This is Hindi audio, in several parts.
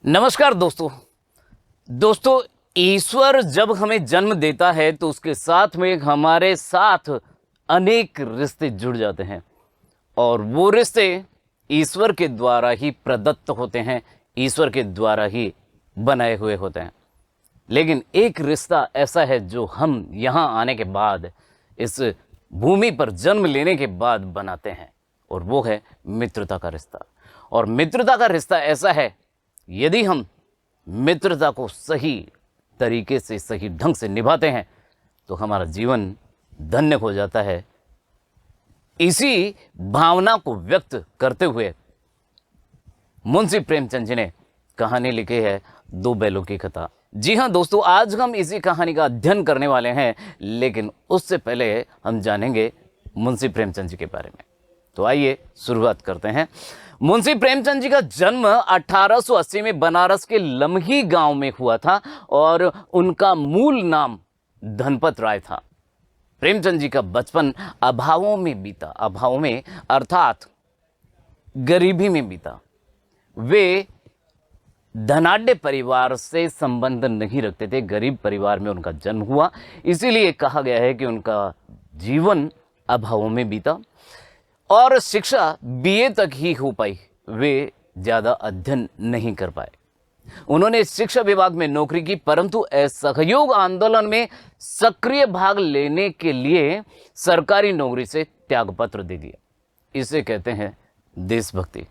नमस्कार दोस्तों ईश्वर जब हमें जन्म देता है तो उसके साथ में हमारे साथ अनेक रिश्ते जुड़ जाते हैं और वो रिश्ते ईश्वर के द्वारा ही प्रदत्त होते हैं, ईश्वर के द्वारा ही बनाए हुए होते हैं। लेकिन एक रिश्ता ऐसा है जो हम यहाँ आने के बाद, इस भूमि पर जन्म लेने के बाद बनाते हैं, और वो है मित्रता का रिश्ता। और मित्रता का रिश्ता ऐसा है, यदि हम मित्रता को सही तरीके से, सही ढंग से निभाते हैं तो हमारा जीवन धन्य हो जाता है। इसी भावना को व्यक्त करते हुए मुंशी प्रेमचंद जी ने कहानी लिखी है दो बैलों की कथा। जी हाँ दोस्तों, आज हम इसी कहानी का अध्ययन करने वाले हैं, लेकिन उससे पहले हम जानेंगे मुंशी प्रेमचंद जी के बारे में। तो आइए शुरुआत करते हैं। मुंशी प्रेमचंद जी का जन्म 1880 में बनारस के लमही गांव में हुआ था और उनका मूल नाम धनपत राय था। प्रेमचंद जी का बचपन अभावों में बीता, अभावों में अर्थात गरीबी में बीता। वे धनाढ्य परिवार से संबंध नहीं रखते थे, गरीब परिवार में उनका जन्म हुआ, इसीलिए कहा गया है कि उनका जीवन अभावों में बीता और शिक्षा बीए तक ही हो पाई। वे ज़्यादा अध्ययन नहीं कर पाए। उन्होंने शिक्षा विभाग में नौकरी की, परंतु असहयोग आंदोलन में सक्रिय भाग लेने के लिए सरकारी नौकरी से त्यागपत्र दे दिया। इसे कहते हैं देशभक्ति।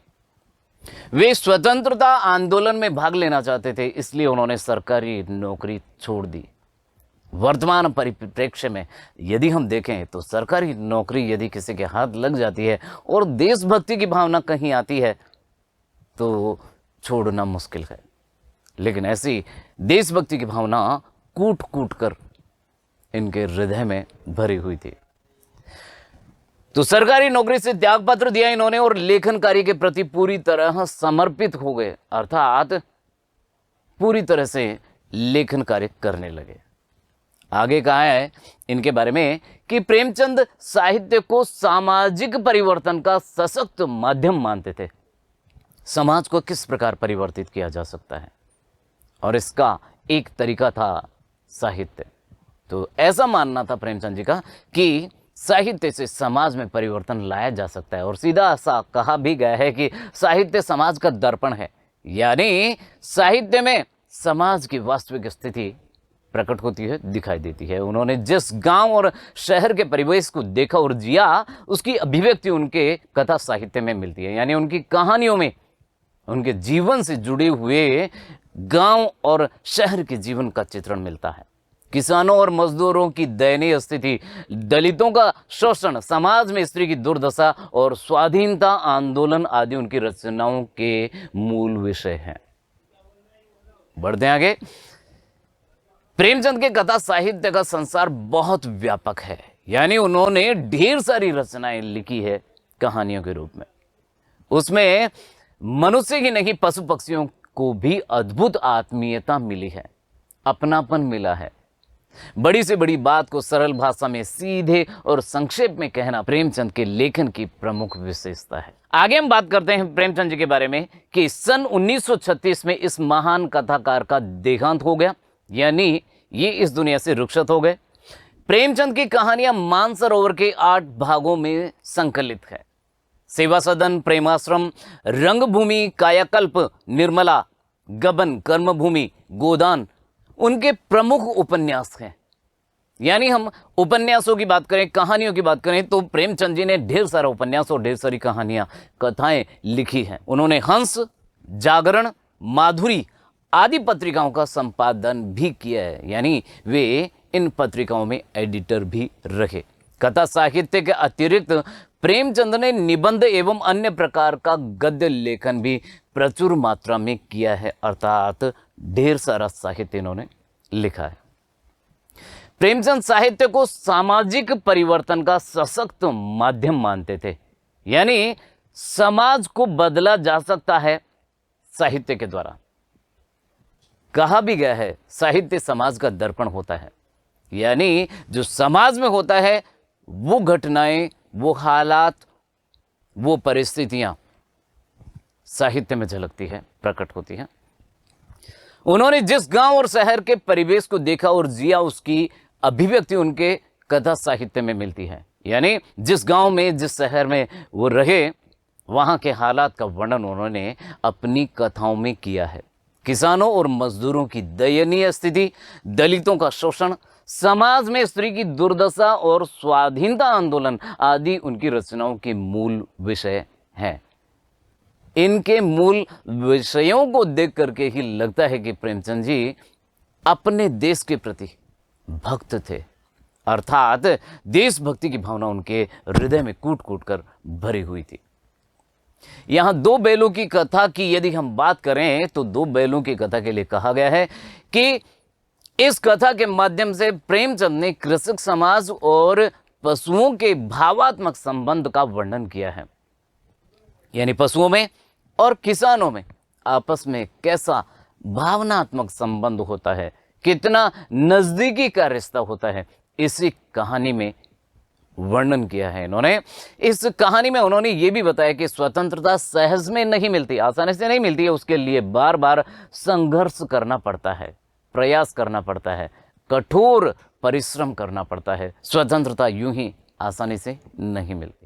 वे स्वतंत्रता आंदोलन में भाग लेना चाहते थे, इसलिए उन्होंने सरकारी नौकरी छोड़ दी। वर्तमान परिप्रेक्ष्य में यदि हम देखें तो सरकारी नौकरी यदि किसी के हाथ लग जाती है और देशभक्ति की भावना कहीं आती है तो छोड़ना मुश्किल है। लेकिन ऐसी देशभक्ति की भावना कूट कूट कर इनके हृदय में भरी हुई थी। तो सरकारी नौकरी से त्यागपत्र दिया इन्होंने और लेखन कार्य के प्रति पूरी तरह समर्पित हो गए, अर्थात पूरी तरह से लेखन कार्य करने लगे। आगे कहा है इनके बारे में कि प्रेमचंद साहित्य को सामाजिक परिवर्तन का सशक्त माध्यम मानते थे। समाज को किस प्रकार परिवर्तित किया जा सकता है, और इसका एक तरीका था साहित्य। तो ऐसा मानना था प्रेमचंद जी का कि साहित्य से समाज में परिवर्तन लाया जा सकता है। और सीधा सा कहा भी गया है कि साहित्य समाज का दर्पण है, यानी साहित्य में समाज की वास्तविक स्थिति प्रकट होती है, दिखाई देती है। उन्होंने जिस गांव और शहर के परिवेश को देखा और जिया, उसकी अभिव्यक्ति उनके कथा साहित्य में मिलती है, यानी उनकी कहानियों में उनके जीवन से जुड़े हुए गांव और शहर के जीवन का चित्रण मिलता है। किसानों और मजदूरों की दयनीय स्थिति, दलितों का शोषण, समाज में स्त्री की दुर्दशा और स्वाधीनता आंदोलन आदि उनकी रचनाओं के मूल विषय हैं। बढ़ते आगे। प्रेमचंद के कथा साहित्य का संसार बहुत व्यापक है, यानी उन्होंने ढेर सारी रचनाएं लिखी है कहानियों के रूप में। उसमें मनुष्य ही नहीं, पशु पक्षियों को भी अद्भुत आत्मीयता मिली है, अपनापन मिला है। बड़ी से बड़ी बात को सरल भाषा में सीधे और संक्षेप में कहना प्रेमचंद के लेखन की प्रमुख विशेषता है। आगे हम बात करते हैं प्रेमचंद जी के बारे में कि सन 1936 में इस महान कथाकार का देहांत हो गया, यानी ये इस दुनिया से रुखसत हो गए। प्रेमचंद की कहानियां मानसरोवर के 8 भागों में संकलित है। सेवा सदन, प्रेमाश्रम, रंगभूमि, कायाकल्प, निर्मला, गबन, कर्मभूमि, गोदान उनके प्रमुख उपन्यास हैं। यानी हम उपन्यासों की बात करें, कहानियों की बात करें, तो प्रेमचंद जी ने ढेर सारा उपन्यास और ढेर सारी कहानियां, कथाएं लिखी हैं। उन्होंने हंस, जागरण, माधुरी आदि पत्रिकाओं का संपादन भी किया है, यानी वे इन पत्रिकाओं में एडिटर भी रहे। कथा साहित्य के अतिरिक्त प्रेमचंद ने निबंध एवं अन्य प्रकार का गद्य लेखन भी प्रचुर मात्रा में किया है, अर्थात ढेर सारा साहित्य इन्होंने लिखा है। प्रेमचंद साहित्य को सामाजिक परिवर्तन का सशक्त माध्यम मानते थे, यानी समाज को बदला जा सकता है साहित्य के द्वारा। कहा भी गया है साहित्य समाज का दर्पण होता है, यानी जो समाज में होता है वो घटनाएं, वो हालात, वो परिस्थितियां साहित्य में झलकती है, प्रकट होती है। उन्होंने जिस गांव और शहर के परिवेश को देखा और जिया, उसकी अभिव्यक्ति उनके कथा साहित्य में मिलती है। यानी जिस गांव में, जिस शहर में वो रहे, वहां के हालात का वर्णन उन्होंने अपनी कथाओं में किया है। किसानों और मजदूरों की दयनीय स्थिति, दलितों का शोषण, समाज में स्त्री की दुर्दशा और स्वाधीनता आंदोलन आदि उनकी रचनाओं के मूल विषय हैं। इनके मूल विषयों को देख करके ही लगता है कि प्रेमचंद जी अपने देश के प्रति भक्त थे, अर्थात देशभक्ति की भावना उनके हृदय में कूट कूट कर भरी हुई थी। यहां दो बैलों की कथा की यदि हम बात करें तो दो बैलों की कथा के लिए कहा गया है कि इस कथा के माध्यम से प्रेमचंद ने कृषक समाज और पशुओं के भावात्मक संबंध का वर्णन किया है। यानी पशुओं में और किसानों में आपस में कैसा भावनात्मक संबंध होता है, कितना नजदीकी का रिश्ता होता है, इसी कहानी में वर्णन किया है इन्होंने। इस कहानी में उन्होंने ये भी बताया कि स्वतंत्रता सहज में नहीं मिलती, आसानी से नहीं मिलती है, उसके लिए बार बार संघर्ष करना पड़ता है, प्रयास करना पड़ता है, कठोर परिश्रम करना पड़ता है। स्वतंत्रता यूं ही आसानी से नहीं मिलती।